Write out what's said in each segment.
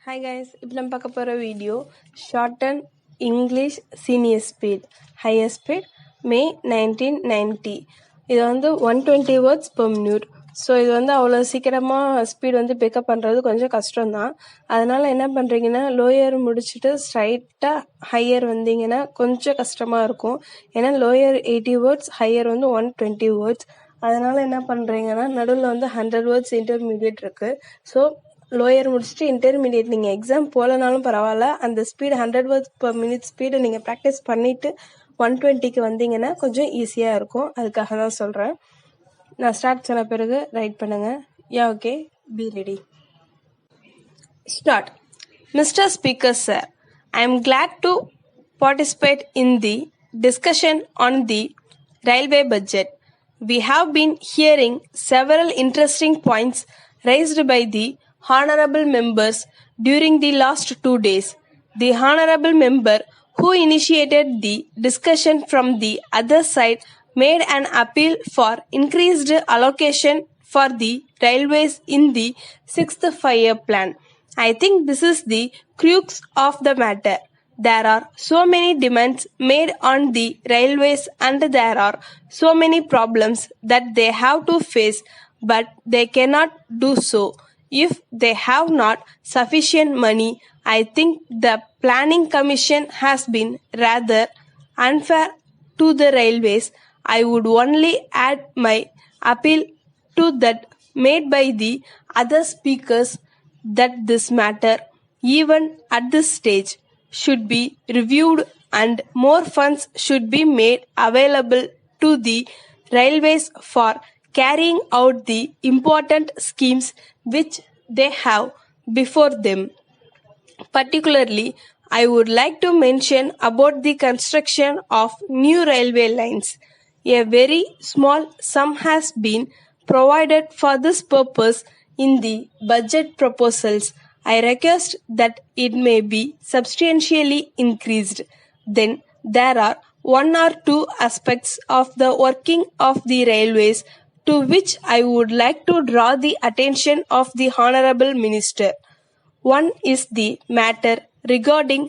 Hi guys, இப்போ நம்ம பார்க்க போகிற video shorten English senior speed higher speed May 1990. இது 120 words per minute. ஸோ இது அவ்வளோ சீக்கிரமாக ஸ்பீட் பிக்கப் பண்ணுறது கொஞ்சம் கஷ்டம்தான். அதனால் என்ன பண்ணுறீங்கன்னா லோயர் முடிச்சுட்டு ஸ்ட்ரைட்டாக ஹையர் வந்தீங்கன்னா கொஞ்சம் கஷ்டமாக இருக்கும். ஏன்னா லோயர் 80 words, ஹையர் 120 words. அதனால் என்ன பண்ணுறீங்கன்னா நடுவில் 100 words இன்டர்மீடியட் இருக்குது. ஸோ லோயர் முடிச்சுட்டு இன்டர்மீடியட் நீங்கள் எக்ஸாம் போகலனாலும் பரவாயில்ல, அந்த ஸ்பீடு 100 words per minute ஸ்பீடை நீங்கள் ப்ராக்டிஸ் பண்ணிவிட்டு 120க்கு வந்தீங்கன்னா கொஞ்சம் ஈஸியாக இருக்கும். அதுக்காக தான் சொல்கிறேன். நான் ஸ்டார்ட் சொன்ன பிறகு ரைட் பண்ணுங்கள். Okay, be ready. Start. Mr. Speaker Sir, I am glad to participate in the discussion on the railway budget. We have been hearing several interesting points raised by the honorable members during the last 2 days. The honorable member who initiated the discussion from the other side made an appeal for increased allocation for the railways in the 6th 5-year plan. I think this is the crux of the matter. There are so many demands made on the railways and there are so many problems that they have to face, but they cannot do so if they have not sufficient money. I think the Planning Commission has been rather unfair to the railways. I would only add my appeal to that made by the other speakers that this matter, even at this stage, should be reviewed and more funds should be made available to the railways for carrying out the important schemes which they have before them. Particularly, I would like to mention about the construction of new railway lines. A very small sum has been provided for this purpose in the budget proposals. I request that it may be substantially increased. Then there are one or two aspects of the working of the railways to which I would like to draw the attention of the Honorable Minister. One is the matter regarding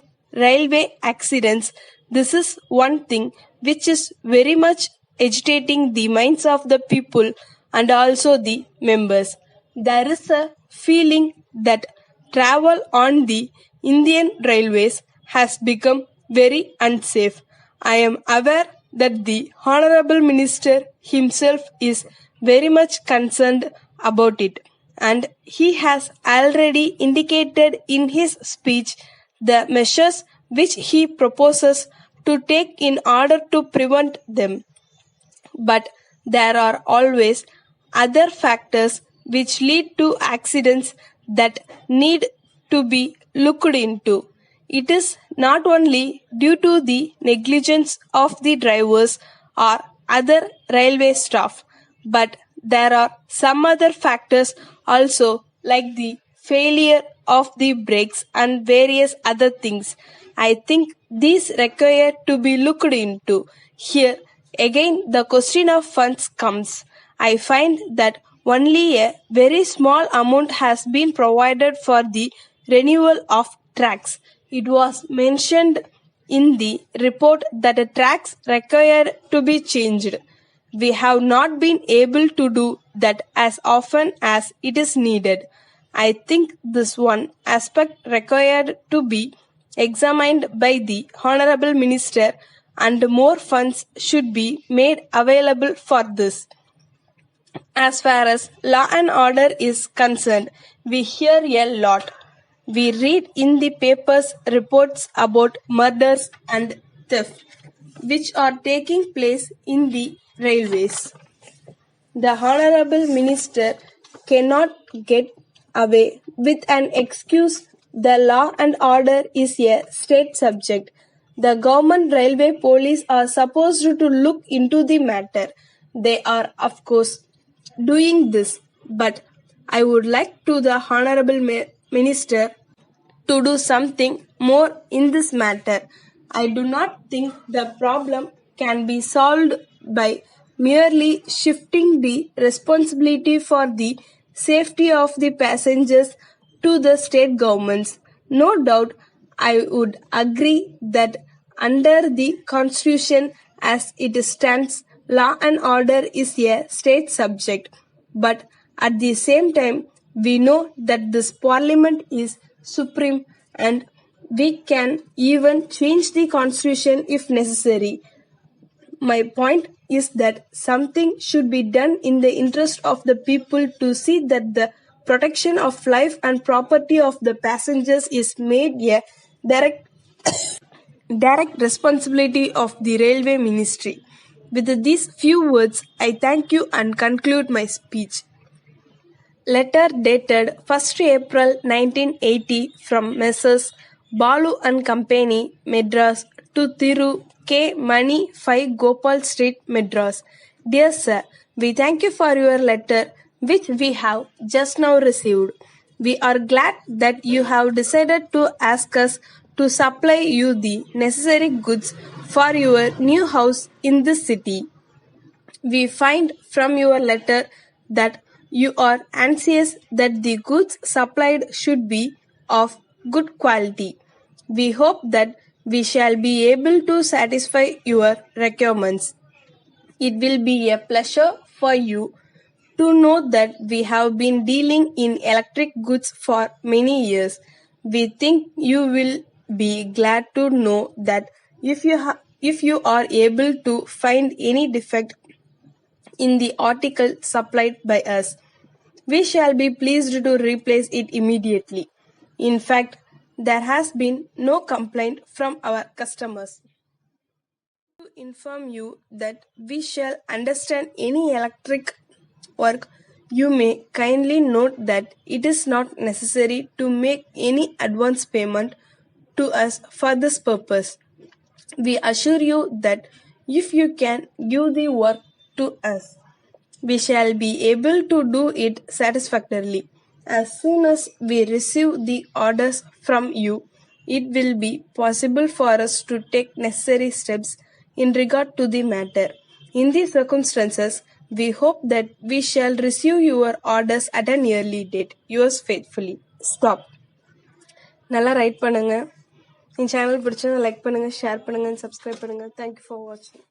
railway accidents. This is one thing which is very much agitating the minds of the people and also the members. There is a feeling that travel on the Indian railways has become very unsafe. I am aware that the Honorable Minister himself is very much concerned about it, and he has already indicated in his speech the measures which he proposes to take in order to prevent them. But there are always other factors which lead to accidents that need to be looked into. It is not only due to the negligence of the drivers or other railway staff, but there are some other factors also, like the failure of the brakes and various other things. I think these require to be looked into. Here again the question of funds comes. I find that only a very small amount has been provided for the renewal of tracks. It was mentioned in the report that the tracks required to be changed. We have not been able to do that as often as it is needed. I think this one aspect required to be examined by the Honorable Minister and more funds should be made available for this. As far as law and order is concerned, we hear a lot. We read in the papers reports about murders and theft which are taking place in the railways. The Honorable Minister cannot get away with an excuse. The law and order is a state subject. The government railway police are supposed to look into the matter. They are, of course, doing this, but I would like to the Honorable Minister to do something more in this matter. I do not think the problem can be solved by merely shifting the responsibility for the safety of the passengers to the state governments. No doubt, I would agree that under the Constitution as it stands, law and order is a state subject. But at the same time, we know that this parliament is supreme and we can even change the constitution if necessary. My point is that something should be done in the interest of the people to see that the protection of life and property of the passengers is made a direct responsibility of the railway ministry. With these few words, I thank you and conclude my speech. Letter dated 1st April 1980 from Messrs. Balu and Company, Madras to Thiru K. Mani 5 Gopal Street, Madras. Dear Sir, we thank you for your letter which we have just now received. We are glad that you have decided to ask us to supply you the necessary goods for your new house in this city. We find from your letter that you are anxious that the goods supplied should be of good quality. We hope that we shall be able to satisfy your requirements. It will be a pleasure for you to know that we have been dealing in electric goods for many years. We think you will be glad to know that if you are able to find any defect in the article supplied by us, we shall be pleased to replace it immediately. In fact, there has been no complaint from our customers. To inform you that we shall understand any electric work, you may kindly note that it is not necessary to make any advance payment to us for this purpose. We assure you that if you can give the work to us, we shall be able to do it satisfactorily. As soon as we receive the orders from you, it will be possible for us to take necessary steps in regard to the matter. In these circumstances, we hope that we shall receive your orders at an early date. Yours faithfully. Stop. நல்லா right பண்ணுங்க. என் channel பிடிச்சா like பண்ணுங்க, share பண்ணுங்க, subscribe பண்ணுங்க. Thank you for வாட்சிங்.